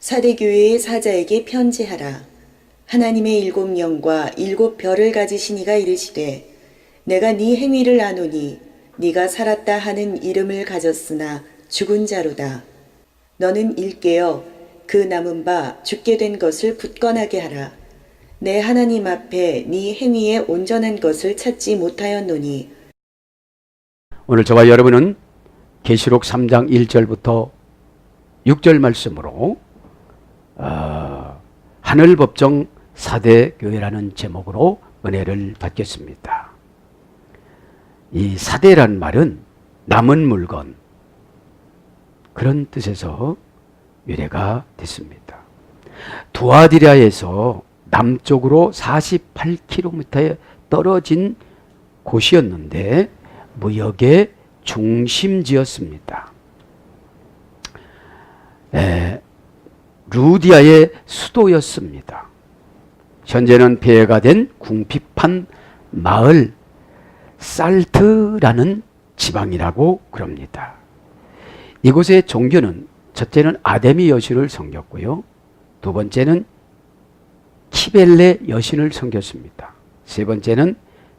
사대교회의 사자에게 편지하라. 하나님의 7영과 7별을 가지신 이가 이르시되 내가 네 행위를 아노니 네가 살았다 하는 이름을 가졌으나 죽은 자로다. 너는 일깨어 그 남은 바 죽게 된 것을 굳건하게 하라. 내 하나님 앞에 네 행위에 온전한 것을 찾지 못하였노니. 오늘 저와 여러분은 계시록 3장 1절부터 6절 말씀으로 하늘법정 사대교회라는 제목으로 은혜를 받겠습니다. 이 사대란 말은 남은 물건, 그런 뜻에서 유래가 됐습니다. 두아디라에서 남쪽으로 48km에 떨어진 곳이었는데 무역의 중심지였습니다. 루디아의 수도였습니다. 현재는 폐해가 된 궁핍한 마을 살트라는 지방이라고 그럽니다. 이곳의 종교는 첫째는 아데미 여신을 섬겼고요. 두 번째는 키벨레 여신을 섬겼습니다. 세 번째는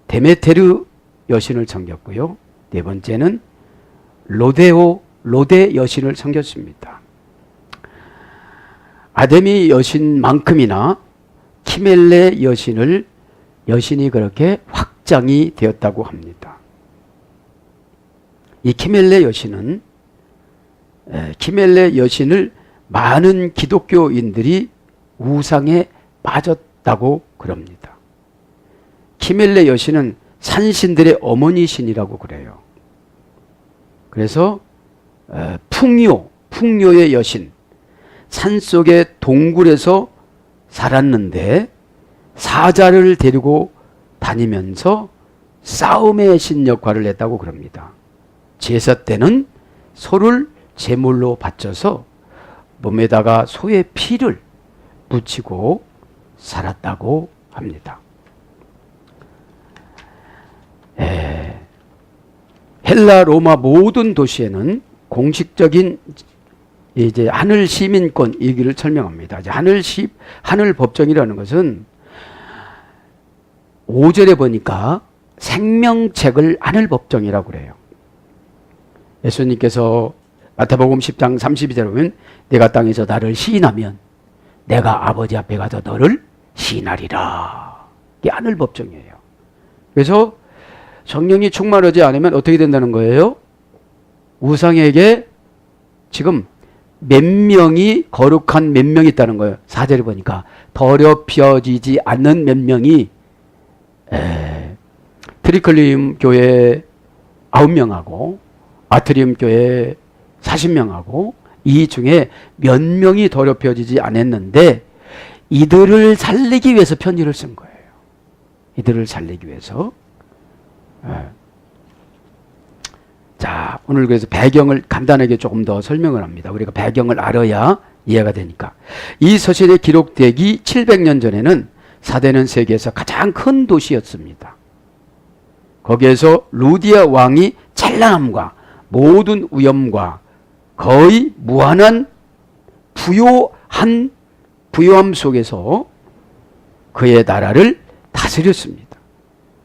데메테르 여신을 섬겼고요. 네 번째는 로데 여신을 섬겼습니다. 아데미 여신만큼이나 키멜레 여신이 그렇게 확장이 되었다고 합니다. 이 키멜레 여신을 많은 기독교인들이 우상에 빠졌다고 그럽니다. 키멜레 여신은 산신들의 어머니신이라고 그래요. 그래서 풍요의 여신, 산속의 동굴에서 살았는데 사자를 데리고 다니면서 싸움의 신 역할을 했다고 그럽니다. 제사 때는 소를 제물로 바쳐서 몸에다가 소의 피를 묻히고 살았다고 합니다. 헬라 로마 모든 도시에는 공식적인 이제 하늘 시민권 얘기를 설명합니다. 이제 하늘 법정이라는 것은 5절에 보니까 생명책을 하늘 법정이라고 그래요. 예수님께서 마태복음 10장 32절에 보면 내가 땅에서 나를 시인하면 내가 아버지 앞에 가서 너를 시인하리라. 이게 하늘 법정이에요. 그래서 성령이 충만하지 않으면 어떻게 된다는 거예요? 우상에게 지금 몇 명이 거룩한 몇 명이 있다는 거예요. 4절에 보니까 더럽혀지지 않는 몇 명이 트리클리움 교회 9명하고 아트리움 교회 40명하고 이 중에 몇 명이 더럽혀지지 않았는데 이들을 살리기 위해서 편지를 쓴 거예요. 이들을 살리기 위해서. 자, 오늘 그래서 배경을 간단하게 조금 더 설명을 합니다. 우리가 배경을 알아야 이해가 되니까. 이 서신에 기록되기 700년 전에는 사대는 세계에서 가장 큰 도시였습니다. 거기에서 루디아 왕이 찬란함과 모든 위엄과 거의 무한한 부요함 속에서 그의 나라를 다스렸습니다.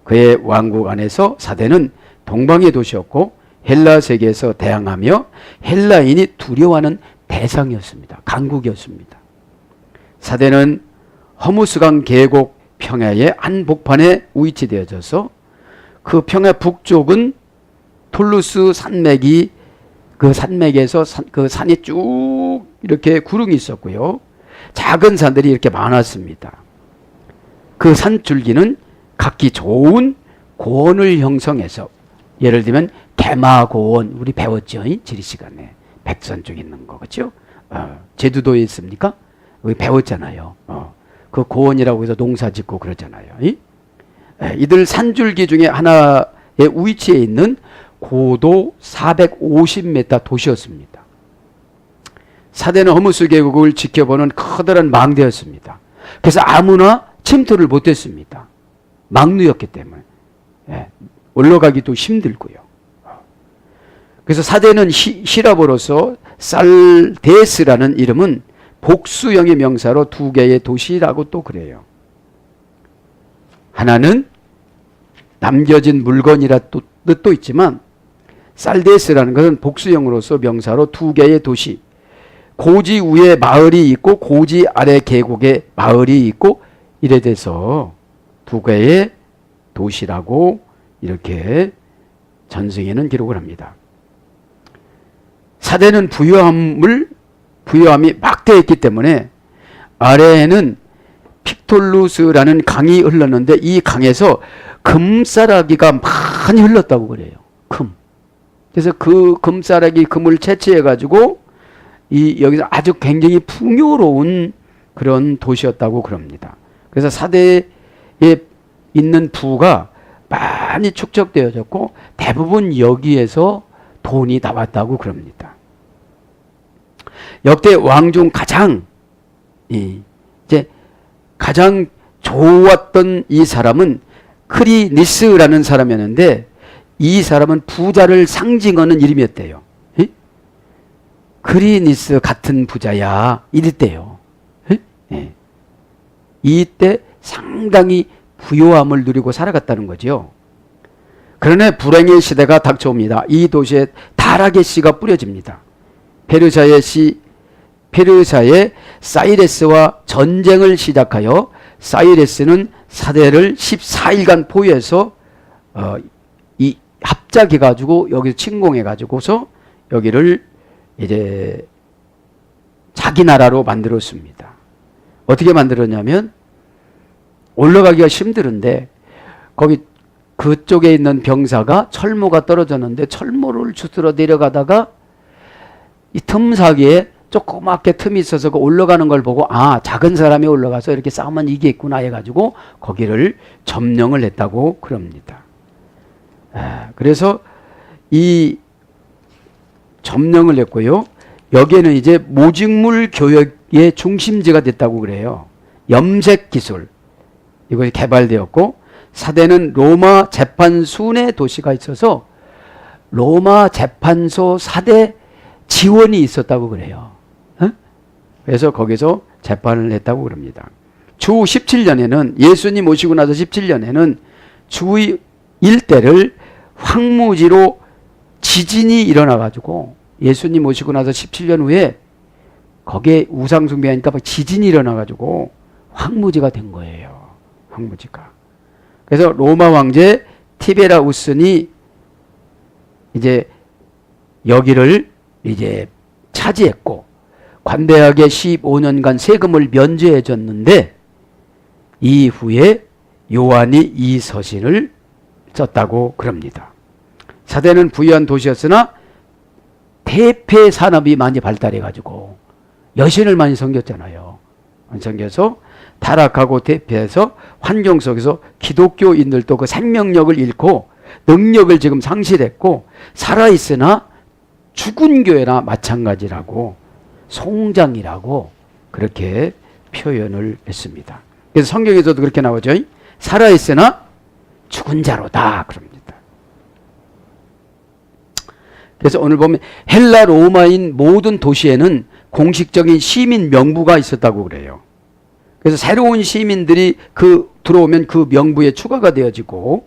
그의 왕국 안에서 사대는 동방의 도시였고 헬라 세계에서 대항하며 헬라인이 두려워하는 대상이었습니다. 강국이었습니다. 사대는 허무스강 계곡 평야의 한복판에 위치되어져서 그 평야 북쪽은 툴루스 산맥이 그 산맥에서 그 산이 쭉 이렇게 구릉이 있었고요. 작은 산들이 이렇게 많았습니다. 그 산줄기는 각기 좋은 고원을 형성해서 예를 들면 대마고원 우리 배웠죠? 지리 시간에 백선 쪽에 있는 거 그렇죠? 제주도에 있습니까? 우리 배웠잖아요. 그 고원이라고 해서 농사 짓고 그러잖아요. 이들 산줄기 중에 하나의 위치에 있는 고도 450m 도시였습니다. 사대는 허무스 계곡을 지켜보는 커다란 망대였습니다. 그래서 아무나 침투를 못했습니다. 망루였기 때문에 올라가기도 힘들고요. 그래서 사대는 시라버로서 살데스라는 이름은 복수형의 명사로 두 개의 도시라고 또 그래요. 하나는 남겨진 물건이라 뜻도 있지만 살데스라는 것은 복수형으로서 명사로 두 개의 도시, 고지 위에 마을이 있고 고지 아래 계곡에 마을이 있고 이래 돼서 두 개의 도시라고 이렇게 전승에는 기록을 합니다. 사대는 부요함이 막대했기 때문에 아래에는 픽톨루스라는 강이 흘렀는데 이 강에서 금싸라기가 많이 흘렀다고 그래요. 그래서 그 금싸라기 금을 채취해 가지고 여기서 아주 굉장히 풍요로운 그런 도시였다고 그럽니다. 그래서 사대에 있는 부가 많이 축적되어졌고 대부분 여기에서 돈이 나왔다고 그럽니다. 역대 왕 중 가장 좋았던 이 사람은 크리니스라는 사람이었는데 이 사람은 부자를 상징하는 이름이었대요. 크리니스 같은 부자야 이랬대요. 이때 상당히 부요함을 누리고 살아갔다는 거죠. 그러나 불행의 시대가 닥쳐옵니다. 이 도시에 타락의 씨가 뿌려집니다. 페르시아의 사이레스와 전쟁을 시작하여 사이레스는 사대를 14일간 포위해서 이 합작해 가지고 여기서 침공해 가지고서 여기를 이제 자기 나라로 만들었습니다. 어떻게 만들었냐면 올라가기가 힘들은데 거기 그쪽에 있는 병사가 철모가 떨어졌는데 철모를 주스러 내려가다가 이 틈 사이에 조그맣게 틈이 있어서 그 올라가는 걸 보고 작은 사람이 올라가서 이렇게 싸우면 이기겠구나 해가지고 거기를 점령을 했다고 그럽니다. 그래서 이 점령을 했고요. 여기에는 이제 모직물 교육의 중심지가 됐다고 그래요. 염색 기술 이것이 개발되었고 사대는 로마 재판순의 도시가 있어서 로마 재판소 사대 지원이 있었다고 그래요. 그래서 거기서 재판을 했다고 그럽니다. 주 17년에는 예수님 오시고 나서 17년에는 주 일대를 황무지로 지진이 일어나가지고 예수님 오시고 나서 17년 후에 거기에 우상숭배하니까 지진이 일어나가지고 황무지가 된 거예요. 황무지가. 그래서 로마 황제 티베라우스니 이제 여기를 이제 차지했고 관대하게 15년간 세금을 면제해 줬는데 이후에 요한이 이 서신을 썼다고 그럽니다. 사대는 부유한 도시였으나 대패 산업이 많이 발달해 가지고 여신을 많이 섬겼잖아요. 섬겨서 타락하고 대패해서 환경 속에서 기독교인들도 그 생명력을 잃고 능력을 지금 상실했고 살아있으나 죽은 교회나 마찬가지라고 송장이라고 그렇게 표현을 했습니다. 그래서 성경에서도 그렇게 나오죠. 살아있으나 죽은 자로다 그럽니다. 그래서 오늘 보면 헬라 로마인 모든 도시에는 공식적인 시민 명부가 있었다고 그래요. 그래서 새로운 시민들이 들어오면 그 명부에 추가가 되어지고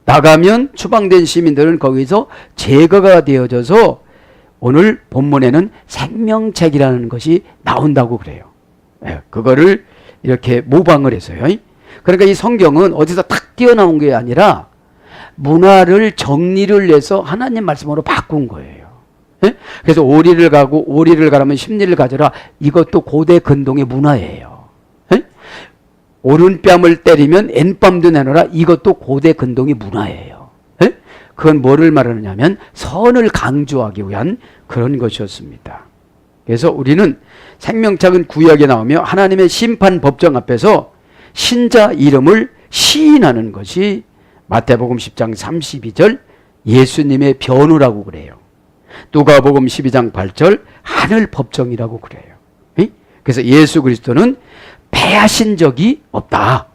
나가면 추방된 시민들은 거기서 제거가 되어져서 오늘 본문에는 생명책이라는 것이 나온다고 그래요. 그거를 이렇게 모방을 해서요. 그러니까 이 성경은 어디서 탁 튀어나온 게 아니라 문화를 정리를 해서 하나님 말씀으로 바꾼 거예요. 그래서 오리를 가라면 십리를 가져라. 이것도 고대 근동의 문화예요. 오른뺨을 때리면 N뺨도 내놓으라. 이것도 고대 근동의 문화예요. 그건 뭐를 말하느냐면 선을 강조하기 위한 그런 것이었습니다. 그래서 우리는 생명책은 구약에 나오며 하나님의 심판 법정 앞에서 신자 이름을 시인하는 것이 마태복음 10장 32절 예수님의 변호라고 그래요. 누가복음 12장 8절 하늘 법정이라고 그래요. 그래서 예수 그리스도는 패하신 적이 없다.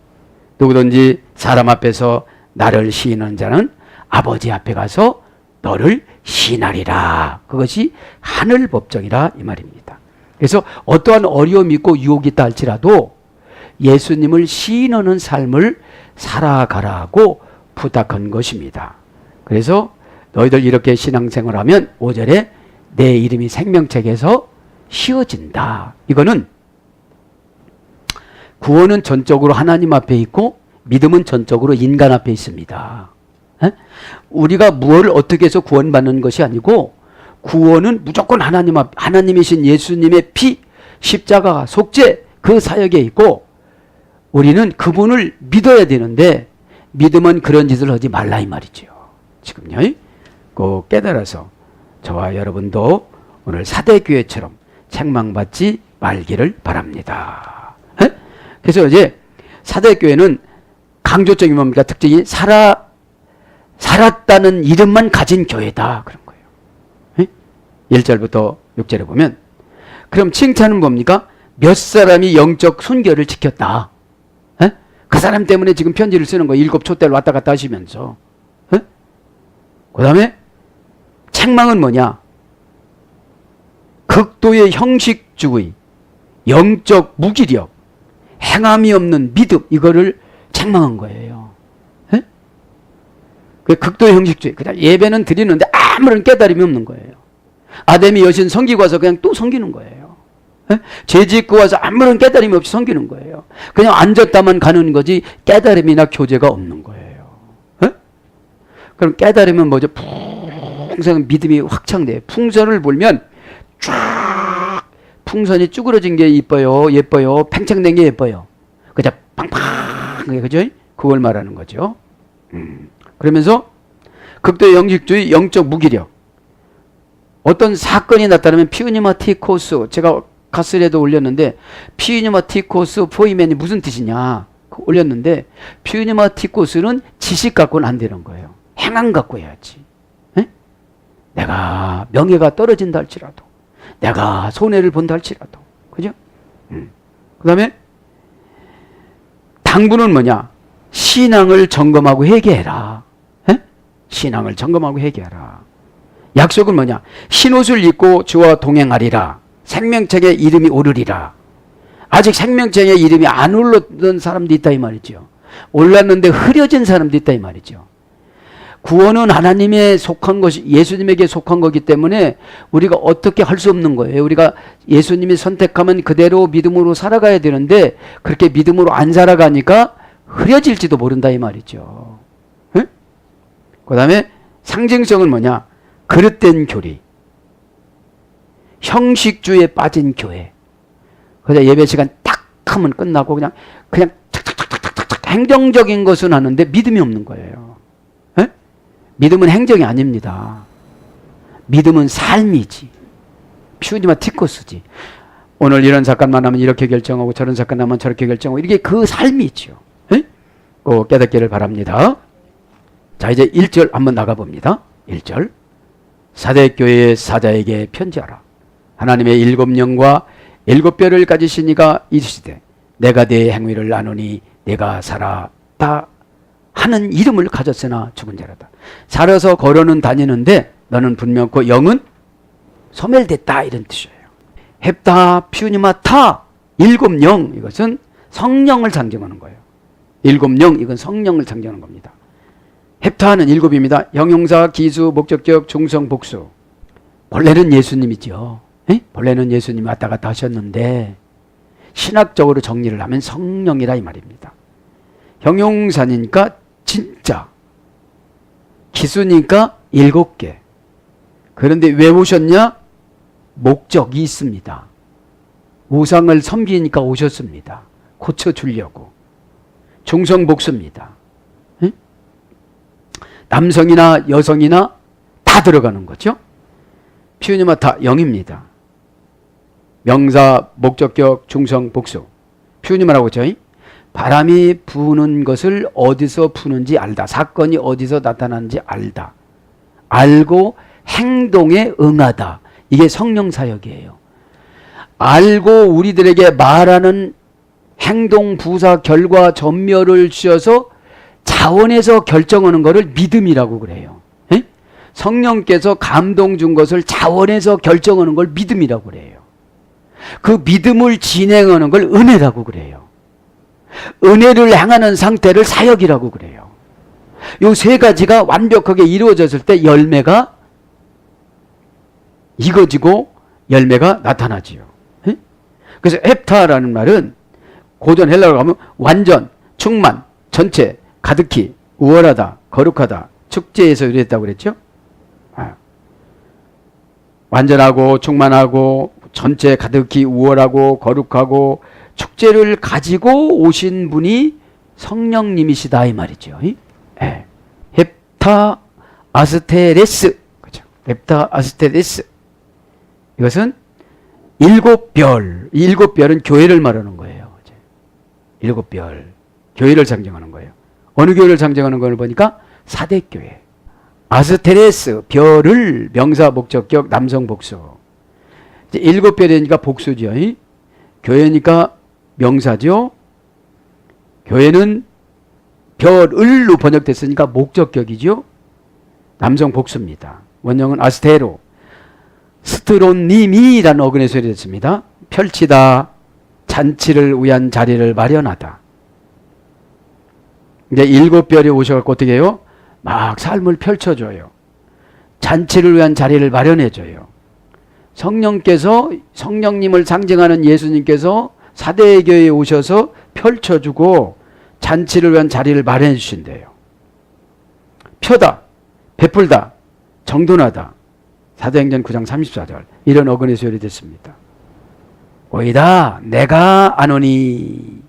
누구든지 사람 앞에서 나를 시인하는 자는 아버지 앞에 가서 너를 시인하리라. 그것이 하늘 법정이라 이 말입니다. 그래서 어떠한 어려움이 있고 유혹이 있다 할지라도 예수님을 시인하는 삶을 살아가라고 부탁한 것입니다. 그래서 너희들 이렇게 신앙생활하면 5절에 내 이름이 생명책에서 씌워진다. 이거는 구원은 전적으로 하나님 앞에 있고 믿음은 전적으로 인간 앞에 있습니다. 에? 우리가 무엇을 어떻게 해서 구원받는 것이 아니고 구원은 무조건 하나님이신 예수님의 피, 십자가, 속죄 그 사역에 있고 우리는 그분을 믿어야 되는데 믿음은 그런 짓을 하지 말라 이 말이죠. 지금요. 꼭 깨달아서 저와 여러분도 오늘 사대교회처럼 책망받지 말기를 바랍니다. 에? 그래서 이제 사대교회는 강조점이 뭡니까? 특징이 살았다는 이름만 가진 교회다. 그런 거예요. 에? 1절부터 6절에 보면 그럼 칭찬은 뭡니까? 몇 사람이 영적 순결을 지켰다. 에? 그 사람 때문에 지금 편지를 쓰는 거예요. 7 촛대를 왔다 갔다 하시면서. 그 다음에 책망은 뭐냐? 극도의 형식주의, 영적 무기력, 행함이 없는 믿음 이거를 책망한 거예요. 에? 그 극도의 형식주의. 그냥 예배는 드리는데 아무런 깨달음이 없는 거예요. 아담이 여신 섬기고 와서 그냥 또 섬기는 거예요. 에? 죄 짓고 와서 아무런 깨달음이 없이 섬기는 거예요. 그냥 앉았다만 가는 거지 깨달음이나 교제가 없는 거예요. 에? 그럼 깨달음은 뭐죠? 풍성한 믿음이 확장돼요. 풍선을 보면 쫙 풍선이 쭈그러진 게 예뻐요. 팽창된 게 예뻐요. 그죠? 팡팡. 그죠? 그걸 말하는 거죠. 그러면서 극도의 영식주의, 영적 무기력. 어떤 사건이 나타나면 피우니마티코스, 제가 가스레도 올렸는데 피우니마티코스 포이멘이 무슨 뜻이냐 올렸는데 피우니마티코스는 지식 갖고는 안 되는 거예요. 행함 갖고 해야지. 에? 내가 명예가 떨어진다 할지라도 내가 손해를 본다 할지라도 그죠? 그 다음에 당부는 뭐냐? 신앙을 점검하고 회개해라. 에? 신앙을 점검하고 회개하라. 약속은 뭐냐? 흰옷을 입고 주와 동행하리라. 생명책에 이름이 오르리라. 아직 생명책에 이름이 안 올랐던 사람도 있다 이 말이죠. 올랐는데 흐려진 사람도 있다 이 말이죠. 구원은 하나님에 속한 것이 예수님에게 속한 거기 때문에 우리가 어떻게 할 수 없는 거예요. 우리가 예수님이 선택하면 그대로 믿음으로 살아가야 되는데 그렇게 믿음으로 안 살아가니까 흐려질지도 모른다 이 말이죠. 그 다음에 상징성은 뭐냐? 그릇된 교리. 형식주의에 빠진 교회. 그냥 예배 시간 딱 하면 끝나고 그냥 탁탁탁탁탁탁 행정적인 것은 하는데 믿음이 없는 거예요. 에? 믿음은 행정이 아닙니다. 믿음은 삶이지. 피우니마티코스지. 오늘 이런 사건 만나면 이렇게 결정하고 저런 사건 나면 저렇게 결정하고 이게 그 삶이죠. 에? 꼭 깨닫기를 바랍니다. 자 이제 1절 한번 나가봅니다. 1절 사대교회의 사자에게 편지하라. 하나님의 7영과 7뼈를 가지신 이가 이르시되 내가 네 행위를 아노니 내가 살았다 하는 이름을 가졌으나 죽은 자라다. 살아서 걸어는 다니는데 너는 분명코 영은 소멸됐다 이런 뜻이에요. 헵타 퓨니마타 7영 이것은 성령을 상징하는 거예요. 7영 이건 성령을 상징하는 겁니다. 헵타는 7입니다. 형용사, 기수, 목적격, 중성, 복수. 본래는 예수님이죠. 에? 본래는 예수님이 왔다 갔다 하셨는데 신학적으로 정리를 하면 성령이라 이 말입니다. 형용사니까 진짜, 기수니까 7개. 그런데 왜 오셨냐? 목적이 있습니다. 우상을 섬기니까 오셨습니다. 고쳐주려고. 중성 복수입니다. 에? 남성이나 여성이나 다 들어가는 거죠. 퓨니마타 0입니다. 명사, 목적격, 중성, 복수. 퓨니마라고 했죠. 바람이 부는 것을 어디서 부는지 알다. 사건이 어디서 나타나는지 알다. 알고 행동에 응하다. 이게 성령 사역이에요. 알고 우리들에게 말하는 행동, 부사, 결과, 전멸을 주셔서 자원에서 결정하는 것을 믿음이라고 그래요. 에? 성령께서 감동 준 것을 자원에서 결정하는 걸 믿음이라고 그래요. 그 믿음을 진행하는 걸 은혜라고 그래요. 은혜를 행하는 상태를 사역이라고 그래요. 요 세 가지가 완벽하게 이루어졌을 때 열매가 익어지고 열매가 나타나지요. 에? 그래서 헵타라는 말은 고전 헬라어로 가면 완전, 충만, 전체, 가득히, 우월하다, 거룩하다, 축제에서 유래했다고 그랬죠. 완전하고 충만하고 전체 가득히 우월하고 거룩하고 축제를 가지고 오신 분이 성령님이시다 이 말이죠. 예. 헵타 아스테레스, 그죠? 헵타 아스테레스. 이것은 일곱 별은 교회를 말하는 거예요. 일곱 별, 교회를 상징하는 거예요. 어느 교회를 상징하는 걸 보니까 사대교회. 아스테레스, 별을 명사 목적격 남성 복수. 이제 일곱 별이니까 복수죠. 교회니까 명사죠. 교회는 별을로 번역됐으니까 목적격이죠. 남성 복수입니다. 원형은 아스테로, 스트론님이라는 어근의 소리 됐습니다. 펼치다, 잔치를 위한 자리를 마련하다. 이제 일곱 별이 오셔갖고 어떻게 해요? 막 삶을 펼쳐줘요. 잔치를 위한 자리를 마련해줘요. 성령께서, 성령님을 상징하는 예수님께서 사대교회에 오셔서 펼쳐주고 잔치를 위한 자리를 마련해 주신대요. 펴다, 베풀다, 정돈하다. 사도행전 9장 34절. 이런 어근의 소리 됐습니다. 오이다 내가 아노니,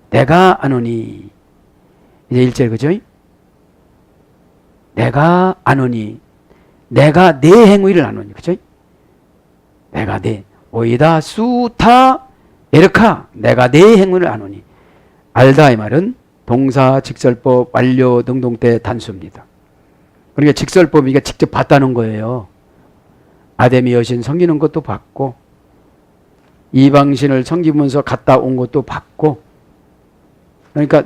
내가 아노니. 이제 1절 그죠? 내가 아노니, 내가 내 행위를 아노니, 그죠? 내가 내, 오이다 수타 에르카, 내가 내 행위를 아노니. 알다 이 말은 동사, 직설법, 완료, 능동태 단수입니다. 그러니까 직설법이니까 직접 봤다는 거예요. 아담이 여신 섬기는 것도 봤고, 이방신을 섬기면서 갔다 온 것도 봤고, 그러니까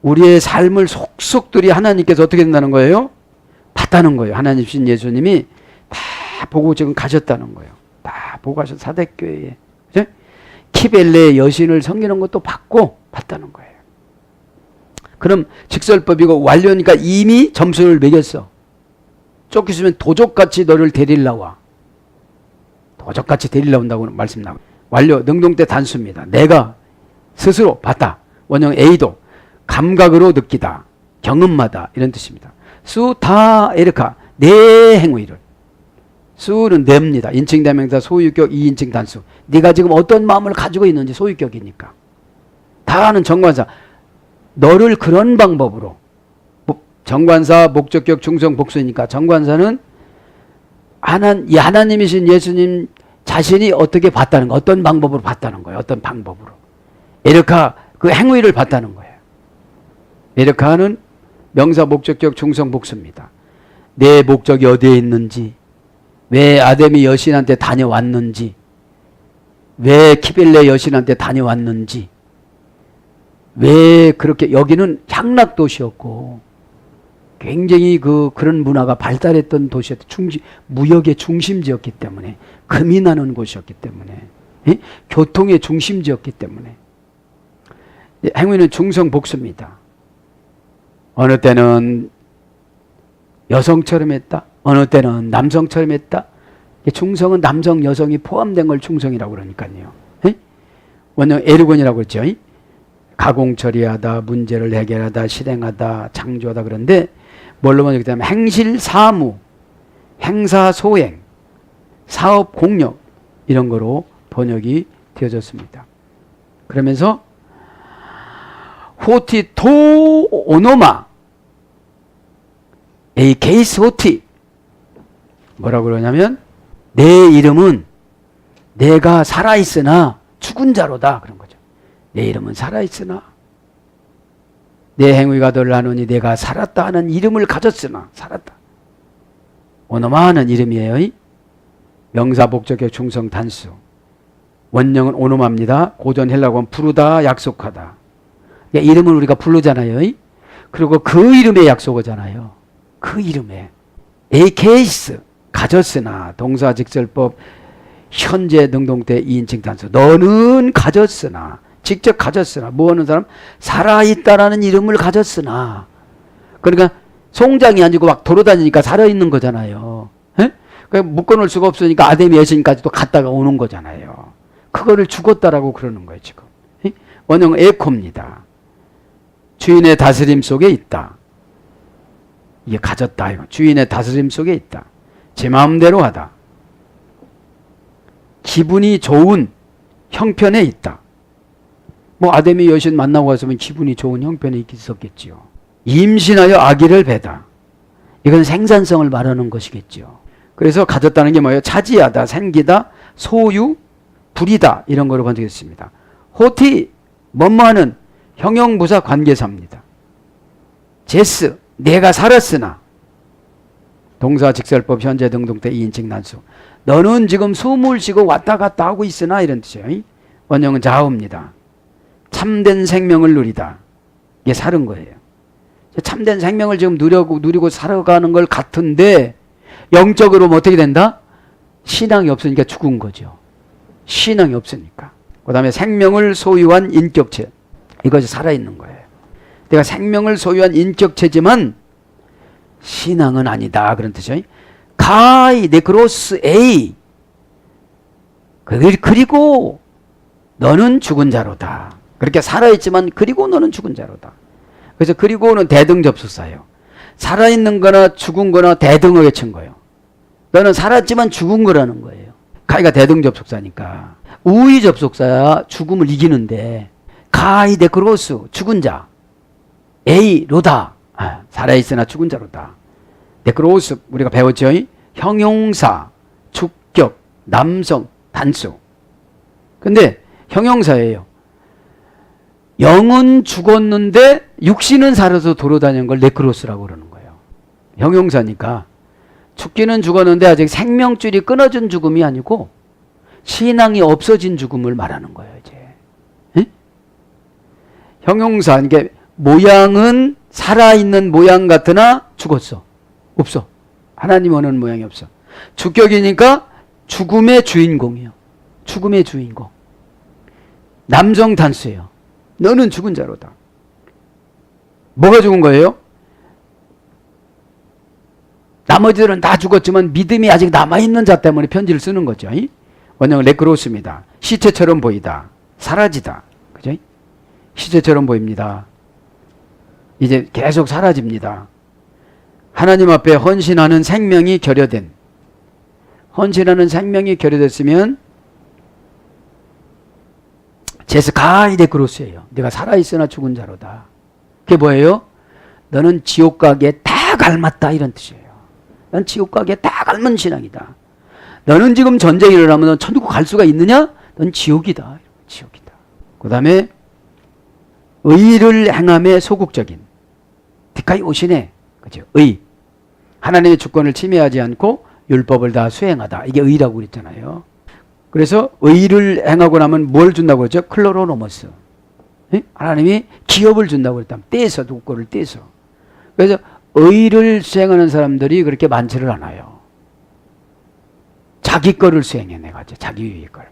우리의 삶을 속속들이 하나님께서 어떻게 된다는 거예요? 봤다는 거예요. 하나님이신 예수님이 다 보고 지금 가셨다는 거예요. 다 보고 가셔서 사대교회에. 그죠? 키벨레의 여신을 섬기는 것도 봤다는 거예요. 그럼 직설법이고 완료니까 이미 점수를 매겼어. 쫓기시면 도적같이 너를 데리러 나와. 도적같이 데리러 나온다고 말씀 나와요. 완료, 능동태 단수입니다. 내가 스스로 봤다. 원형 A도 감각으로 느끼다, 경험마다 이런 뜻입니다. 수타 에르카, 내 행위를. 수는 내입니다. 인칭 대명사 소유격 2인칭 단수. 네가 지금 어떤 마음을 가지고 있는지 소유격이니까. 다는 정관사. 너를 그런 방법으로. 정관사 목적격 중성 복수니까 정관사는 하나님이신 예수님 자신이 어떻게 봤다는 거, 어떤 방법으로 봤다는 거예요. 어떤 방법으로. 에르카 그 행위를 봤다는 거예요. 에르카는 명사 목적격 중성 복수입니다. 내 목적이 어디에 있는지, 왜 아담이 여신한테 다녀왔는지, 왜 키벨레 여신한테 다녀왔는지, 왜 그렇게 여기는 향락도시였고 굉장히 그런 문화가 발달했던 도시였던 무역의 중심지였기 때문에, 금이 나는 곳이었기 때문에, 교통의 중심지였기 때문에 행위는 중성 복수입니다. 어느 때는 여성처럼 했다. 어느 때는 남성처럼 했다. 중성은 남성, 여성이 포함된 걸 중성이라고 그러니까요. 원형 에르곤이라고 했죠. 가공 처리하다, 문제를 해결하다, 실행하다, 창조하다. 그런데 뭘로 번역이 되면 행실 사무, 행사 소행, 사업 공력 이런 거로 번역이 되어졌습니다. 그러면서 호티 토 오노마 에이케이스 호티 뭐라고 그러냐면 내 이름은 내가 살아있으나 죽은 자로다 그런 거죠. 내 이름은 살아있으나 내 행위가 덜 나누니 내가 살았다 하는 이름을 가졌으나 살았다. 오노마는 이름이에요. 명사 목적의 중성 단수. 원형은 오노마입니다. 고전 헬라어는 부르다 약속하다. 그러니까 이름을 우리가 부르잖아요. 그리고 그 이름에 약속하잖아요. 그 이름에 에이케이스 가졌으나 동사 직설법 현재 능동태 2인칭 단수. 너는 가졌으나, 직접 가졌으나, 뭐 하는 사람? 살아있다라는 이름을 가졌으나. 그러니까 송장이 아니고 막 돌아다니니까 살아있는 거잖아요. 에? 그러니까 묶어놓을 수가 없으니까 아담의 여신까지도 갔다가 오는 거잖아요. 그거를 죽었다라고 그러는 거예요, 지금. 에? 원형은 에코입니다. 주인의 다스림 속에 있다. 이게 가졌다. 이거. 주인의 다스림 속에 있다. 제 마음대로 하다. 기분이 좋은 형편에 있다. 뭐 아담의 여신 만나고 왔으면 기분이 좋은 형편에 있었겠지요. 임신하여 아기를 배다. 이건 생산성을 말하는 것이겠죠. 그래서 가졌다는 게 뭐예요? 차지하다, 생기다, 소유, 부리다 이런 거로 번역했습니다. 호티, 뭐뭐하는 형용부사 관계사입니다. 제스, 내가 살았으나. 동사 직설법 현재 능동태 2인칭 난수. 너는 지금 숨을 쉬고 왔다 갔다 하고 있으나 이런 뜻이에요. 원형은 자어입니다. 참된 생명을 누리다. 이게 사는 거예요. 참된 생명을 지금 누리고 살아가는 걸 같은데 영적으로 뭐 어떻게 된다? 신앙이 없으니까 죽은 거죠. 신앙이 없으니까. 그 다음에 생명을 소유한 인격체. 이것이 살아있는 거예요. 내가 생명을 소유한 인격체지만 신앙은 아니다. 그런 뜻이에요. 가이 네크로스 에이. 그리고 너는 죽은 자로다. 그렇게 살아있지만 그리고 너는 죽은 자로다. 그래서 그리고는 대등접속사예요. 살아있는 거나 죽은 거나 대등하게 친 거예요. 너는 살았지만 죽은 거라는 거예요. 가이가 대등접속사니까. 우위접속사야 죽음을 이기는데 가이 네크로스 죽은 자. 에이 로다. 살아있으나 죽은 자로다. 네크로스 우리가 배웠죠. 형용사, 주격, 남성, 단수. 근데 형용사예요. 영은 죽었는데 육신은 살아서 돌아다니는 걸 네크로스라고 그러는 거예요. 형용사니까 죽기는 죽었는데 아직 생명줄이 끊어진 죽음이 아니고 신앙이 없어진 죽음을 말하는 거예요. 이제 에? 형용사, 그러니까 모양은 살아있는 모양 같으나 죽었어. 없어. 하나님 원하는 모양이 없어. 주격이니까 죽음의 주인공이에요. 죽음의 주인공. 남성 단수예요. 너는 죽은 자로다. 뭐가 죽은 거예요? 나머지들은 다 죽었지만 믿음이 아직 남아있는 자 때문에 편지를 쓰는 거죠. 원형은 레크로스입니다. 시체처럼 보이다. 사라지다. 그죠? 시체처럼 보입니다. 이제 계속 사라집니다. 하나님 앞에 헌신하는 생명이 결여된. 헌신하는 생명이 결여됐으면 제스 가이데 크로스예요. 내가 살아있으나 죽은 자로다. 그게 뭐예요? 너는 지옥 가기에 딱 알맞다 이런 뜻이에요. 넌 지옥 가기에 딱 알맞는 신앙이다. 너는 지금 전쟁이 일어나면 넌 천국 갈 수가 있느냐? 넌 지옥이다. 지옥이다. 그 다음에 의를 행함에 소극적인. 디카이 오시네. 그죠? 의. 하나님의 주권을 침해하지 않고 율법을 다 수행하다. 이게 의라고 그랬잖아요. 그래서 의를 행하고 나면 뭘 준다고 그랬죠? 클로로노머스. 하나님이 기업을 준다고 그랬다. 떼서, 독고를 떼서. 그래서 의를 수행하는 사람들이 그렇게 많지를 않아요. 자기 거를 수행해내가지고, 자기 위의 걸.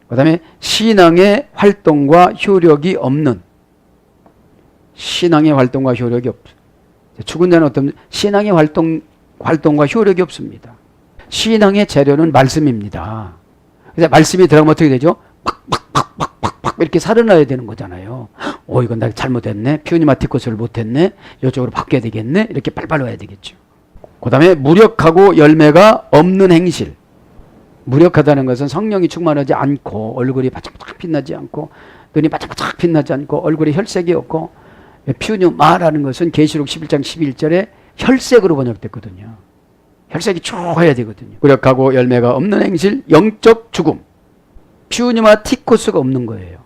그 다음에 신앙의 활동과 효력이 없는. 신앙의 활동과 효력이 없어. 죽은 자는 어떤 신앙의 활동과 효력이 없습니다. 신앙의 재료는 말씀입니다. 그래서 말씀이 들어가면 어떻게 되죠? 팍팍팍팍팍팍 이렇게 살아나야 되는 거잖아요. 이건 나 잘못했네. 퓨니마티코스를 못했네. 이쪽으로 바뀌어야 되겠네. 이렇게 빨빨 와야 되겠죠. 그 다음에 무력하고 열매가 없는 행실. 무력하다는 것은 성령이 충만하지 않고 얼굴이 바짝바짝 빛나지 않고 눈이 바짝바짝 빛나지 않고 얼굴에 혈색이 없고 퓨니마라는 것은 계시록 11장 11절에 혈색으로 번역됐거든요. 혈색이 쭉 해야 되거든요. 무력하고 열매가 없는 행실, 영적 죽음. 퓨니마티코스가 없는 거예요.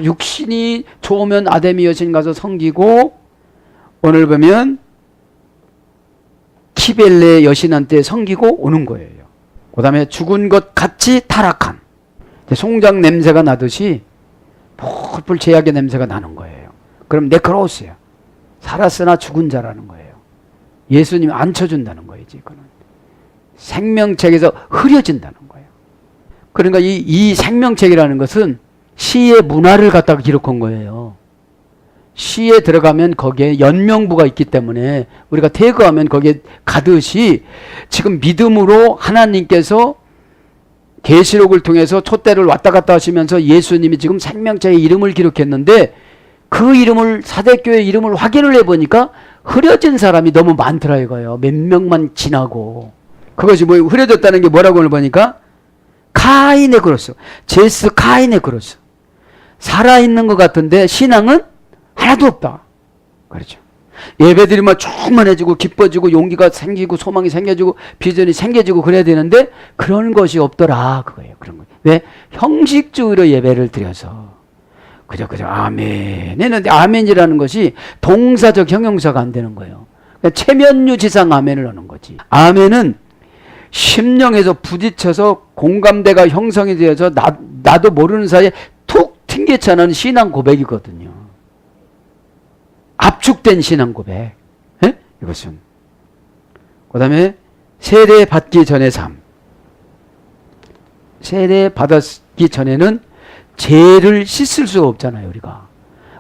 육신이 좋으면 아담의 여신 가서 섬기고 오늘 보면 키벨레 여신한테 섬기고 오는 거예요. 그 다음에 죽은 것 같이 타락한 송장 냄새가 나듯이 폴폴 제약의 냄새가 나는 거예요. 그럼 네크로스야. 살았으나 죽은 자라는 거예요. 예수님이 안 쳐준다는 거예요. 이거는 생명책에서 흐려진다는 거예요. 그러니까 이 생명책이라는 것은 시의 문화를 갖다가 기록한 거예요. 시에 들어가면 거기에 연명부가 있기 때문에 우리가 태거하면 거기에 가듯이 지금 믿음으로 하나님께서 계시록을 통해서 촛대를 왔다 갔다 하시면서 예수님이 지금 생명책의 이름을 기록했는데 그 이름을 사대교회 이름을 확인을 해보니까 흐려진 사람이 너무 많더라 이거예요. 몇 명만 지나고. 그것이 뭐 흐려졌다는 게 뭐라고 보니까 카인의 그로스, 제스 카인의 그로스. 살아있는 것 같은데 신앙은 하나도 없다. 그렇죠. 예배드리면 충만해지고 기뻐지고 용기가 생기고 소망이 생겨지고 비전이 생겨지고 그래야 되는데 그런 것이 없더라 그거예요. 그런 거. 왜? 형식적으로 예배를 드려서 그저 아멘 했는데 아멘이라는 것이 동사적 형용사가 안 되는 거예요. 그러니까 체면유지상 아멘을 하는 거지. 아멘은 심령에서 부딪혀서 공감대가 형성이 되어서 나도 모르는 사이에 툭 튕겨차는 신앙 고백이거든요. 압축된 신앙 고백. 에? 이것은. 그 다음에 세례 받기 전의 삶. 세례 받기 전에는 죄를 씻을 수가 없잖아요,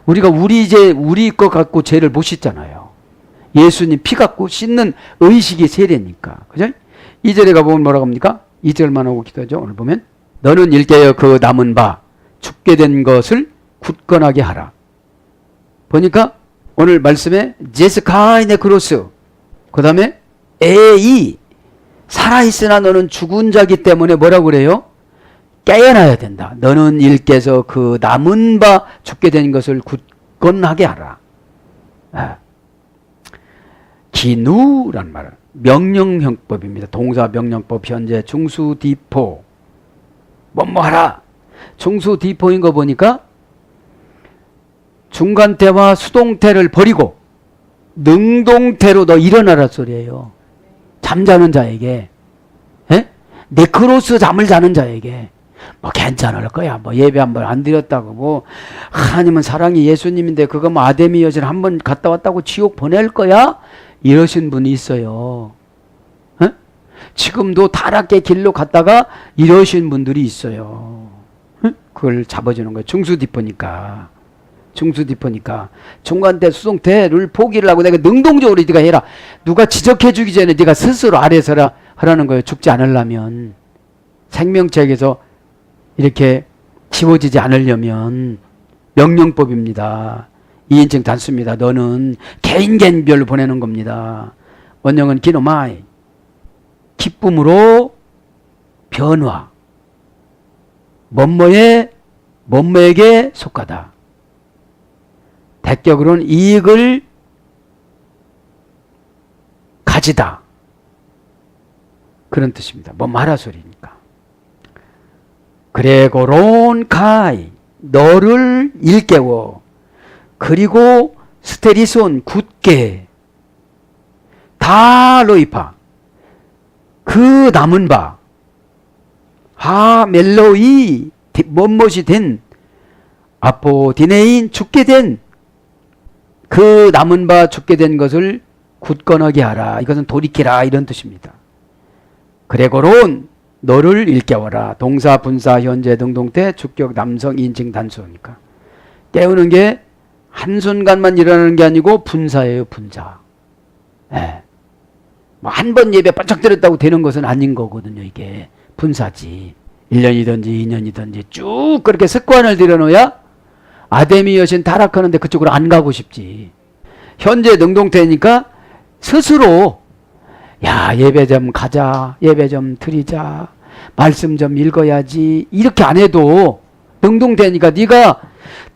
우리가 우리 것 갖고 죄를 못 씻잖아요. 예수님 피 갖고 씻는 의식이 세례니까. 그죠? 2절에 가보면 뭐라고 합니까? 2절만 하고 기도하죠. 오늘 보면 너는 일깨어 그 남은 바 죽게 된 것을 굳건하게 하라. 보니까 오늘 말씀에 제스카이네 크로스 그 다음에 에이 살아있으나 너는 죽은 자기 때문에 뭐라고 그래요? 깨어나야 된다. 너는 일깨서 그 남은 바 죽게 된 것을 굳건하게 하라. 기누란 말은 명령형법입니다. 동사 명령법 현재 중수디포 뭐하라. 중수디포인 거 보니까 중간태와 수동태를 버리고 능동태로 너 일어나라 소리예요. 잠자는 자에게. 에? 네크로스 잠을 자는 자에게 뭐 괜찮을 거야. 뭐 예배 한 번 안 드렸다고 뭐 하나님은 사랑이 예수님인데 그거 뭐 아데미 여신 한 번 갔다 왔다고 지옥 보낼 거야? 이러신 분이 있어요. 에? 지금도 타락의 길로 갔다가 이러신 분들이 있어요. 에? 그걸 잡아주는 거예요. 중수디포니까. 중간태 수동태를 포기를 하고 내가 능동적으로 네가 해라. 누가 지적해 주기 전에 네가 스스로 아래서 하라는 거예요. 죽지 않으려면. 생명책에서 이렇게 지워지지 않으려면 명령법입니다. 2인칭 단수입니다. 너는 개인별로 보내는 겁니다. 원형은 기노마이. 기쁨으로 변화. 뭐뭐에게 속하다. 대격으로는 이익을 가지다. 그런 뜻입니다. 뭐 말하 소리니까. 그레고론 카이 너를 일깨워 그리고 스테리손 굳게 다 로이파 그 남은 바 멜로이 뭔것이 된 아포디네인 죽게 된 그 남은 바 죽게 된 것을 굳건하게 하라. 이것은 돌이키라 이런 뜻입니다. 그레고론 너를 일깨워라. 동사, 분사, 현재, 능동태, 주격, 남성, 인칭, 단수니까. 깨우는 게 한순간만 일어나는 게 아니고 분사예요. 분사. 네. 뭐 한 번 예배 바짝 들었다고 되는 것은 아닌 거거든요. 이게 분사지. 1년이든지 2년이든지 쭉 그렇게 습관을 들여놓아야 아데미 여신 타락하는데 그쪽으로 안 가고 싶지. 현재 능동태니까 스스로 야 예배 좀 가자. 예배 좀 드리자. 말씀 좀 읽어야지. 이렇게 안 해도 능동태니까 네가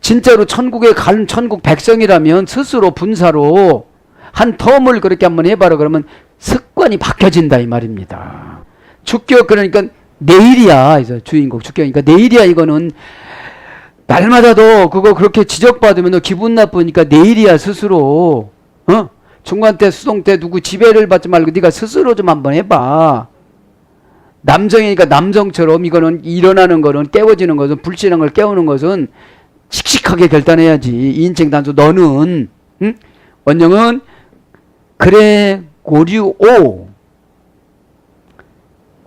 진짜로 천국에 간 천국 백성이라면 스스로 분사로 한 텀을 그렇게 한번 해봐라. 그러면 습관이 바뀌어진다 이 말입니다. 주격 그러니까 내일이야. 그래서 주인공 주격이니까 내일이야. 이거는 날마다도 그거 그렇게 지적받으면 너 기분 나쁘니까 내일이야 스스로. 중간태 수동태 누구 지배를 받지 말고 네가 스스로 좀 한번 해봐. 남성이니까 남성처럼 이거는 일어나는 거는 깨워지는 것은 불신한 걸 깨우는 것은 씩씩하게 결단해야지. 2인칭 단수 너는 원형은 그레고리오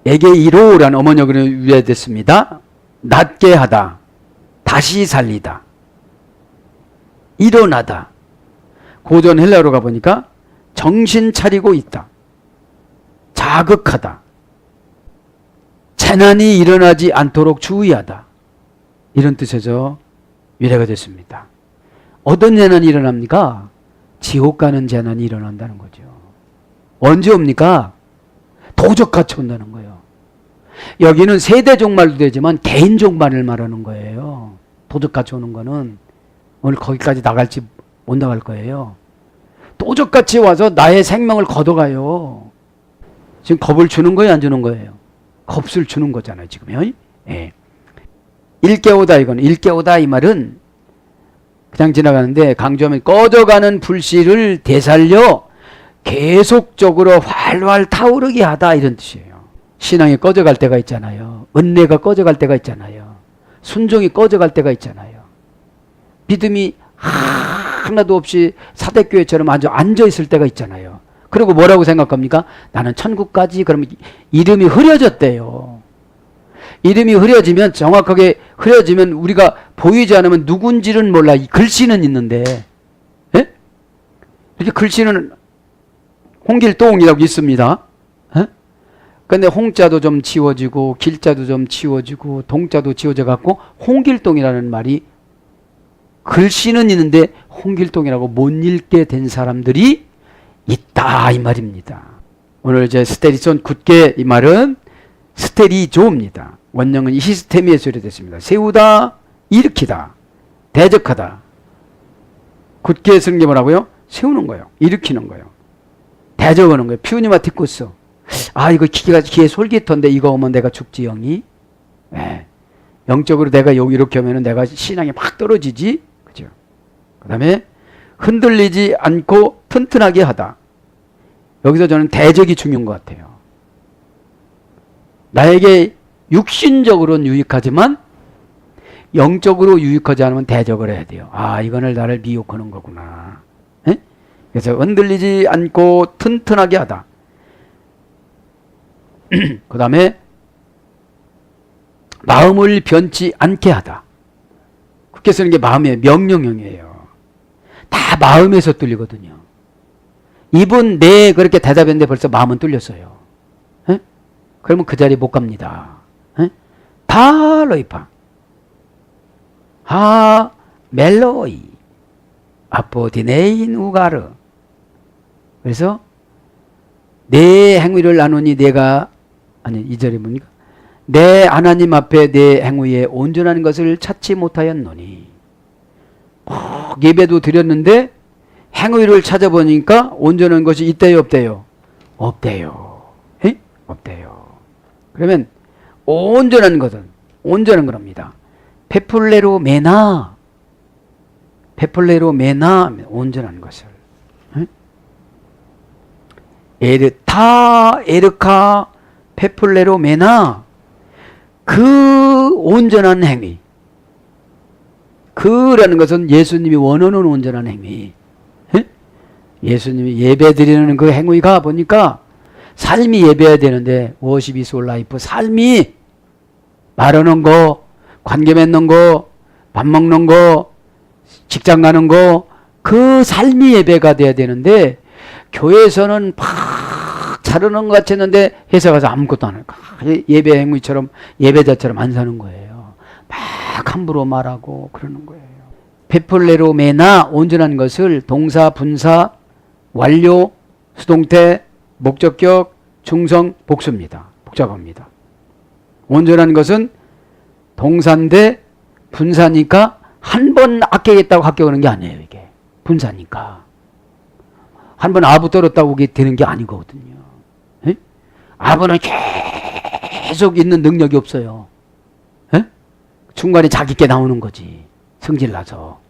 에게이로라는 어머니어로 유래됐습니다. 낫게 하다, 다시 살리다, 일어나다. 고전 헬라어로 가보니까 정신 차리고 있다, 자극하다, 재난이 일어나지 않도록 주의하다, 이런 뜻에서 유래가 됐습니다. 어떤 재난이 일어납니까? 지옥 가는 재난이 일어난다는 거죠. 언제 옵니까? 도적같이 온다는 거예요. 여기는 세대 종말도 되지만 개인 종말을 말하는 거예요. 도적같이 오는 거는 오늘 거기까지 나갈지 못 나갈 거예요. 도적같이 와서 나의 생명을 걷어가요. 지금 겁을 주는 거예요, 안 주는 거예요? 겁을 주는 거잖아요, 지금요. 예. 일깨우다, 이건 일깨우다 이 말은 그냥 지나가는데, 강조하면 꺼져가는 불씨를 되살려 계속적으로 활활 타오르게 하다, 이런 뜻이에요. 신앙이 꺼져갈 때가 있잖아요. 은혜가 꺼져갈 때가 있잖아요. 순종이 꺼져갈 때가 있잖아요. 믿음이 하나도 없이 사대교회처럼 아주 앉아있을 때가 있잖아요. 그리고 뭐라고 생각합니까? 나는 천국까지. 그러면 이름이 흐려졌대요. 이름이 흐려지면, 정확하게 흐려지면 우리가 보이지 않으면 누군지는 몰라. 글씨는 있는데, 예? 이렇게 글씨는 홍길동이라고 있습니다. 예? 근데 홍자도 좀 지워지고 길자도 좀 지워지고 동자도 지워져 갖고 홍길동이라는 말이, 글씨는 있는데 홍길동이라고 못 읽게 된 사람들이 있다, 이 말입니다. 오늘 이제 스테리존 굳게, 이 말은 스테리조입니다. 원형은 히스테미에서 유래됐습니다. 세우다, 일으키다, 대적하다. 굳게 쓰는 게 뭐라고요? 세우는 거예요. 일으키는 거예요. 대적하는 거예요. 퓨니마티쿠스. 아, 이거 기계 솔깃한데 이거 오면 내가 죽지, 영이. 네. 영적으로 내가 이렇게 하면 내가 신앙이 막 떨어지지. 그죠? 그 다음에 흔들리지 않고 튼튼하게 하다. 여기서 저는 대적이 중요한 것 같아요. 나에게 육신적으로는 유익하지만 영적으로 유익하지 않으면 대적을 해야 돼요. 아, 이거는 나를 미혹하는 거구나. 에? 그래서 흔들리지 않고 튼튼하게 하다. 그 다음에 마음을 변치 않게 하다. 그렇게 쓰는 게 마음의 명령형이에요. 다 마음에서 뚫리거든요. 이분 네 그렇게 대답했는데 벌써 마음은 뚫렸어요. 에? 그러면 그 자리에 못 갑니다. 에? 다 로이파 하 멜로이 아포디네인 우가르. 그래서 내 행위를 나누니 내가, 아니 이 절이 뭡니까? 내 하나님 앞에 내 행위에 온전한 것을 찾지 못하였노니. 예배도 드렸는데 행위를 찾아보니까 온전한 것이 있대요, 없대요? 없대요. 에? 없대요. 그러면 온전한 것은, 온전한 겁니다. 페플레로 메나, 페플레로 메나, 온전한 것을. 에르타, 에르카, 페플레로 메나, 그 온전한 행위. 그라는 것은 예수님이 원하는 온전한 행위. 에? 예수님이 예배 드리는 그 행위가 보니까 삶이 예배해야 되는데, 워십 이즈 라이프, 삶이 말하는 거, 관계 맺는 거, 밥 먹는 거, 직장 가는 거, 그 삶이 예배가 돼야 되는데, 교회에서는 팍 자르는 것 같이 했는데 회사 가서 아무것도 안 할까. 예배 행위처럼, 예배자처럼 안 사는 거예요. 막 함부로 말하고 그러는 거예요. 페플레로메나, 온전한 것을 동사, 분사, 완료, 수동태, 목적격, 충성, 복수입니다. 복잡합니다. 온전한 것은 동사인데 분사니까 한 번 합격했다고 합격하는 게 아니에요. 이게 분사니까 한 번 아부 떨었다고 이게 되는 게 아니거든요. 에? 아부는 계속 있는 능력이 없어요. 에? 중간에 자기께 나오는 거지. 성질나서.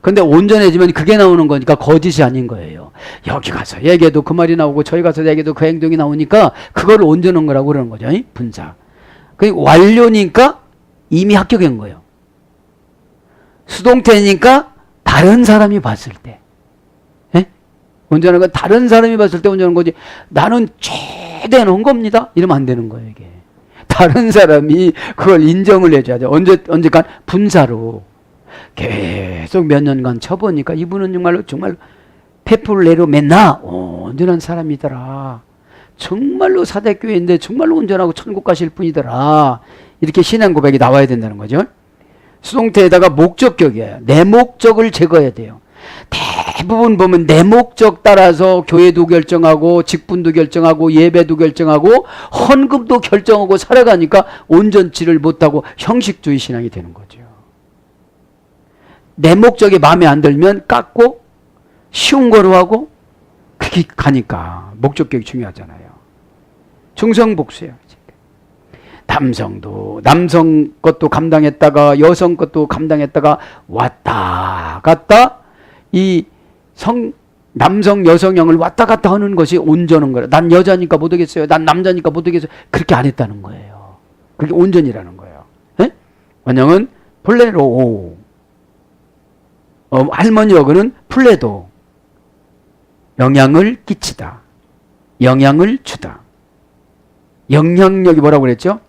근데 온전해지면 그게 나오는 거니까 거짓이 아닌 거예요. 여기 가서 얘기해도 그 말이 나오고 저기 가서 얘기해도 그 행동이 나오니까 그걸 온전한 거라고 그러는 거죠. 분사. 그 완료니까 이미 합격한 거예요. 수동태니까 다른 사람이 봤을 때. 에? 온전한 건 다른 사람이 봤을 때 온전한 거지 나는 최대한 겁니다 이러면 안 되는 거예요. 이게 다른 사람이 그걸 인정을 해줘야 돼. 언제간 분사로 계속 몇 년간 쳐보니까 이분은 정말로 페플레로 맨나 온전한 사람이더라. 정말로 사대교회인데 정말로 온전하고 천국 가실 분이더라. 이렇게 신앙 고백이 나와야 된다는 거죠. 수동태에다가 목적격이에요. 내 목적을 제거해야 돼요. 대부분 보면 내 목적 따라서 교회도 결정하고 직분도 결정하고 예배도 결정하고 헌금도 결정하고 살아가니까 온전치를 못하고 형식주의 신앙이 되는 거죠. 내 목적이 마음에 안 들면 깎고 쉬운 거로 하고 그게 가니까 목적격이 중요하잖아요. 중성복수예요. 남성 것도 감당했다가 여성 것도 감당했다가 왔다 갔다 이 남성 여성형을 왔다 갔다 하는 것이 온전한 거예요. 난 여자니까 못하겠어요. 난 남자니까 못하겠어요. 그렇게 안 했다는 거예요. 그게 온전이라는 거예요. 네? 원형은 플레로 할머니 여그는 플레도 영향을 끼치다. 영향을 주다. 영향력이 뭐라고 그랬죠?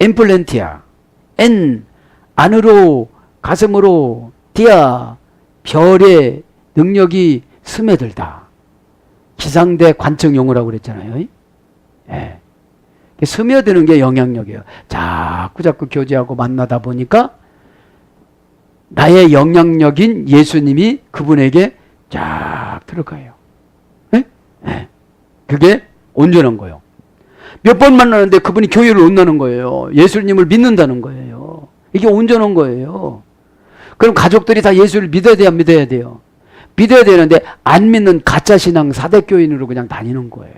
엠플렌티아 엔 안으로 가슴으로 디아 별의 능력이 스며들다. 기상대 관청 용어라고 그랬잖아요. 예. 스며드는 게 영향력이에요. 자꾸 교제하고 만나다 보니까 나의 영향력인 예수님이 그분에게 쫙 들어가요. 예? 예. 그게 온전한 거예요. 몇 번 만나는데 그분이 교회를 온다는 거예요. 예수님을 믿는다는 거예요. 이게 온전한 거예요. 그럼 가족들이 다 예수를 믿어야 돼요? 안 믿어야 돼요? 믿어야 되는데 안 믿는 가짜신앙 사대교인으로 그냥 다니는 거예요.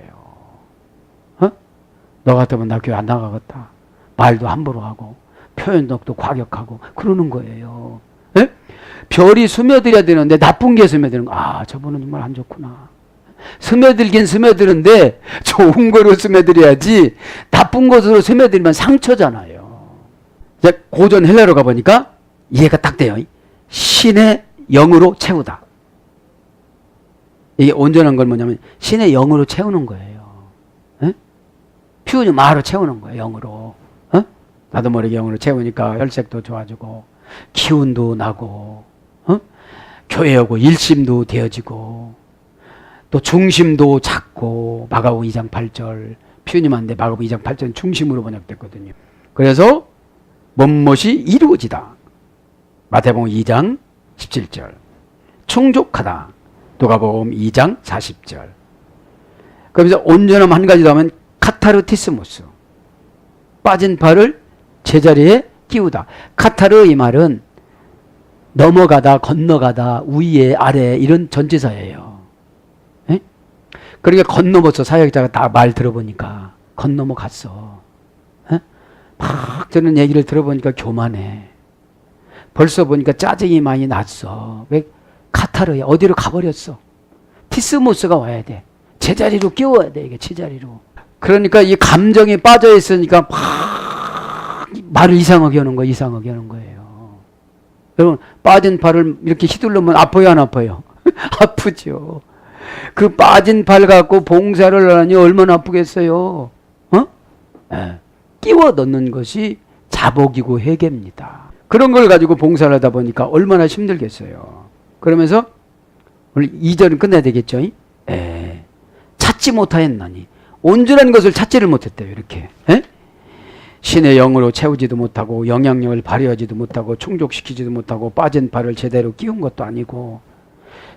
너 같으면 나 교회 안 나가겠다. 말도 함부로 하고 표현도 과격하고 그러는 거예요. 예? 별이 스며들어야 되는데 나쁜 게 스며드는 거. 저분은 정말 안 좋구나. 스며들긴 스며드는데 좋은 거로 스며들어야지 나쁜 것으로 스며들면 상처잖아요. 이제 고전 헬라로 가보니까 이해가 딱 돼요. 신의 영으로 채우다. 이게 온전한 건 뭐냐면 신의 영으로 채우는 거예요. 에? 피우지 마로 채우는 거예요. 영으로. 나도 모르게 영으로 채우니까 혈색도 좋아지고 기운도 나고 교회하고 일심도 되어지고 또 중심도 작고 마가복음 2장 8절 표현이만데 마가복음 2장 8절 중심으로 번역됐거든요. 그래서 뭔것이 이루어지다. 마태복음 2장 17절 충족하다. 누가복음 2장 40절. 그러면서 온전함 한 가지 더 하면 카타르티스모스. 빠진 팔을 제자리에 끼우다. 카타르 이 말은 넘어가다 건너가다 위에 아래 이런 전치사예요. 그러니까 건너버서 사역자가 다 말 들어보니까 건너머 갔어. 막 저는 얘기를 들어보니까 교만해. 벌써 보니까 짜증이 많이 났어. 왜? 카타르야. 어디로 가버렸어. 티스모스가 와야 돼. 제자리로 끼워야 돼. 이게 제자리로. 그러니까 이 감정이 빠져 있으니까 막 말을 이상하게 하는 거예요. 이상하게 하는 거예요. 여러분 빠진 팔을 이렇게 휘둘르면 아파요 안 아파요? 아프죠. 그 빠진 팔 갖고 봉사를 하니 얼마나 아프겠어요. 끼워 넣는 것이 자복이고 회개입니다. 그런 걸 가지고 봉사를 하다 보니까 얼마나 힘들겠어요. 그러면서 오늘 2절은 끝내야 되겠죠. 찾지 못하였나니 온전한 것을 찾지를 못했대요. 이렇게 신의 영으로 채우지도 못하고 영향력을 발휘하지도 못하고 충족시키지도 못하고 빠진 발을 제대로 끼운 것도 아니고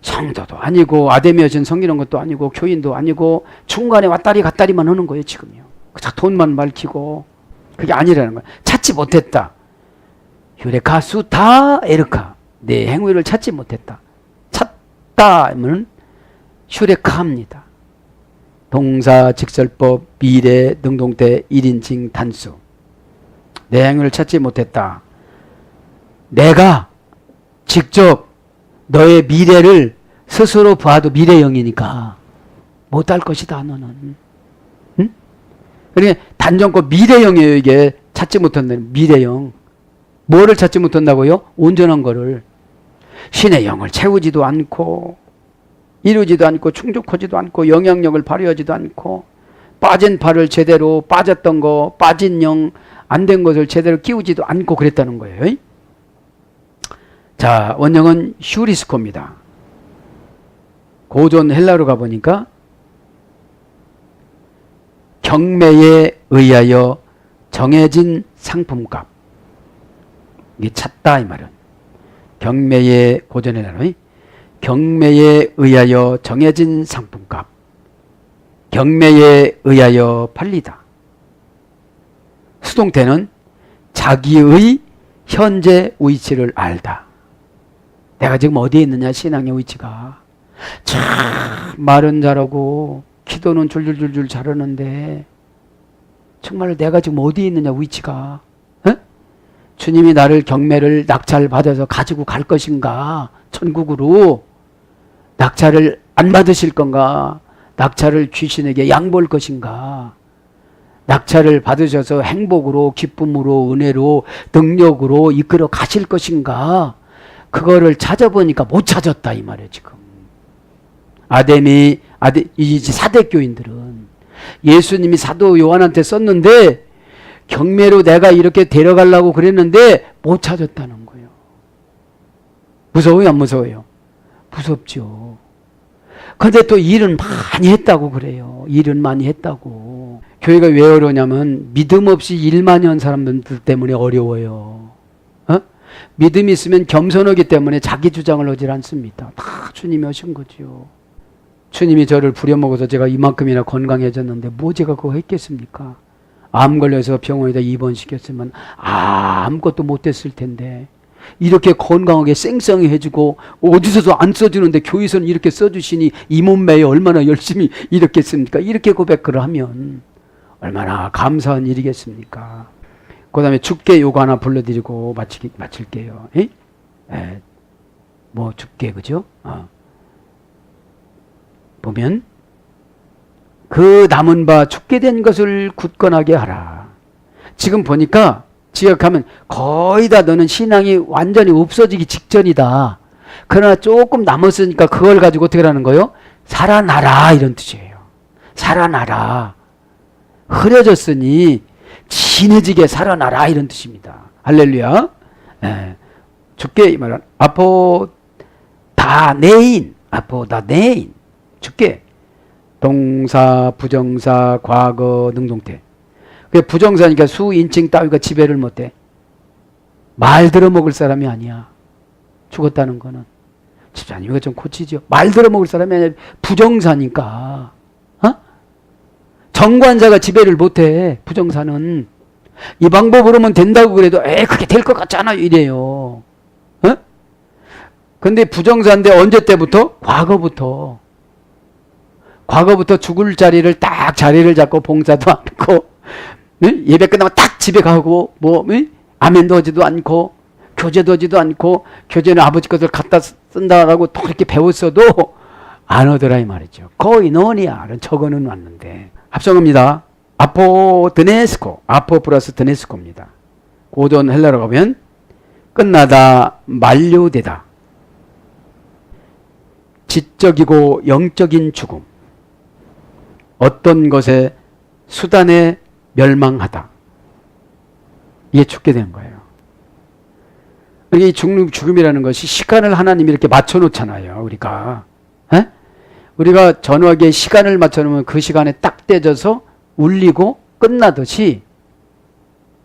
성도도 아니고 아담의 여신 섬기는 것도 아니고 교인도 아니고 중간에 왔다리 갔다리만 하는 거예요. 지금요. 돈만 밝히고 그게 아니라는 거예요. 찾지 못했다. 유레카 수타 에르카. 내 행위를 찾지 못했다. 찾다 하면 휴레카입니다. 동사 직설법 미래 능동태 1인칭 단수. 내 행위를 찾지 못했다. 내가 직접 너의 미래를 스스로 봐도 미래형이니까 못할 것이다 너는. 응? 그러니까 단정코 미래형이에요. 이게 찾지 못한다는 미래형. 뭐를 찾지 못한다고요? 온전한 거를. 신의 영을 채우지도 않고 이루지도 않고 충족하지도 않고 영향력을 발휘하지도 않고 빠진 팔을 제대로 빠졌던 거 빠진 영 안 된 것을 제대로 끼우지도 않고 그랬다는 거예요. 자, 원형은 휴리스코입니다. 고전 헬라로 가보니까 경매에 의하여 정해진 상품값. 이게 찾다 이 말은. 경매에 고전 헬라로 경매에 의하여 정해진 상품값. 경매에 의하여 팔리다. 수동태는 자기의 현재 위치를 알다. 내가 지금 어디에 있느냐, 신앙의 위치가. 참 말은 잘하고 기도는 줄줄줄줄 잘하는데 정말 내가 지금 어디에 있느냐, 위치가. 에? 주님이 나를 경매를 낙찰받아서 가지고 갈 것인가, 천국으로. 낙찰을 안 받으실 건가, 낙찰을 귀신에게 양보할 것인가, 낙찰을 받으셔서 행복으로 기쁨으로 은혜로 능력으로 이끌어 가실 것인가, 그거를 찾아보니까 못 찾았다 이 말이에요. 지금 이 사대교인들은 예수님이 사도 요한한테 썼는데 경매로 내가 이렇게 데려가려고 그랬는데 못 찾았다는 거예요. 무서워요, 안 무서워요? 무섭죠. 근데 또 일은 많이 했다고 그래요. 일은 많이 했다고. 교회가 왜 어려우냐면 믿음 없이 일만 한 사람들 때문에 어려워요. 믿음이 있으면 겸손하기 때문에 자기 주장을 하질 않습니다. 다 주님이 하신 거죠. 주님이 저를 부려먹어서 제가 이만큼이나 건강해졌는데 뭐 제가 그거 했겠습니까? 암 걸려서 병원에다 입원시켰으면 아무것도 못했을 텐데 이렇게 건강하게 쌩쌩히 해주고 어디서도 안 써주는데 교회에서는 이렇게 써주시니 이 몸매에 얼마나 열심히 일했겠습니까? 이렇게 고백을 하면 얼마나 감사한 일이겠습니까? 그 다음에 죽게 요거 하나 불러드리고 마칠게요. 뭐 죽게, 그죠? 보면 그 남은 바 죽게 된 것을 굳건하게 하라. 지금 보니까 지역하면 거의 다 너는 신앙이 완전히 없어지기 직전이다. 그러나 조금 남았으니까 그걸 가지고 어떻게 하는 거예요? 살아나라, 이런 뜻이에요. 살아나라. 흐려졌으니 진해지게 살아나라, 이런 뜻입니다. 할렐루야. 죽게 이 말은 아포다네인, 죽게. 동사, 부정사, 과거, 능동태. 그게 부정사니까 수, 인칭 따위가 지배를 못해. 말 들어먹을 사람이 아니야. 죽었다는 거는. 집사님 이거 좀 고치죠. 말 들어먹을 사람이 아니라 부정사니까. 정관사가 지배를 못해. 부정사는. 이 방법으로만 된다고 그래도 그게 될 것 같지 않아요, 이래요. 근데 부정사인데 언제 때부터? 과거부터 죽을 자리를 딱 자리를 잡고 봉사도 않고 예배 끝나면 딱 집에 가고 아멘도 하지도 않고 교제도 하지도 않고 교제는 아버지 것을 갖다 쓴다라고 또 그렇게 배웠어도 안 하더라 이 말이죠. 거의 너니야. 적어는 왔는데 합성합니다. 아포드네스코, 아포 플러스 드네스코입니다. 고전 헬라로 가면 끝나다, 만료되다. 지적이고 영적인 죽음. 어떤 것의 수단에 멸망하다. 이게 죽게 되는 거예요. 이 죽음이라는 것이 시간을 하나님이 이렇게 맞춰놓잖아요. 우리가 전화기에 시간을 맞춰놓으면 그 시간에 딱 떼져서 울리고 끝나듯이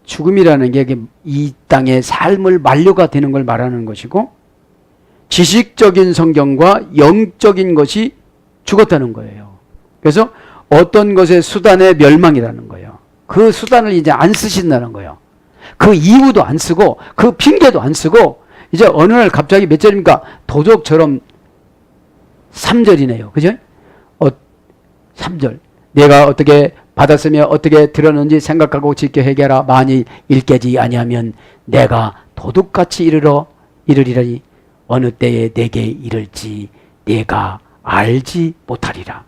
죽음이라는 게 이 땅의 삶을 만료가 되는 걸 말하는 것이고 지식적인 성경과 영적인 것이 죽었다는 거예요. 그래서 어떤 것의 수단의 멸망이라는 거예요. 그 수단을 이제 안 쓰신다는 거예요. 그 이유도 안 쓰고 그 핑계도 안 쓰고 이제 어느 날 갑자기 몇 절입니까? 도적처럼 3절이네요. 그죠? 3절. 내가 어떻게 받았으며 어떻게 들었는지 생각하고 지켜 해결하라. 만일 일깨지 아니하면 내가 도둑같이 이르리라니 어느 때에 내게 이를지 내가 알지 못하리라.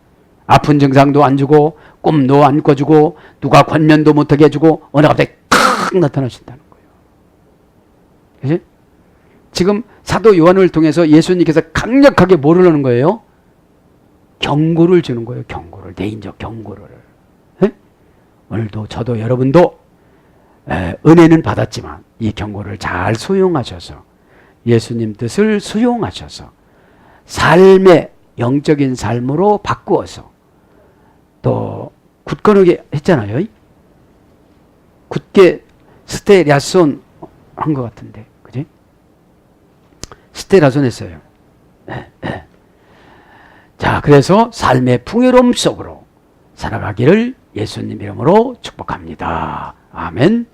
아픈 증상도 안 주고 꿈도 안 꿔주고 누가 권면도 못하게 해주고 어느 갑자기 탁 나타나신다는 거예요. 그치? 지금 사도 요한을 통해서 예수님께서 강력하게 뭐를 하는 거예요? 경고를 주는 거예요. 경고를, 내인적 경고를. 예? 오늘도 저도 여러분도 은혜는 받았지만 이 경고를 잘 수용하셔서 예수님 뜻을 수용하셔서 삶의 영적인 삶으로 바꾸어서 또 굳건하게 했잖아요. 굳게 스테라손 한 것 같은데, 그지? 스테라손 했어요. 자, 그래서 삶의 풍요로움 속으로 살아가기를 예수님 이름으로 축복합니다. 아멘.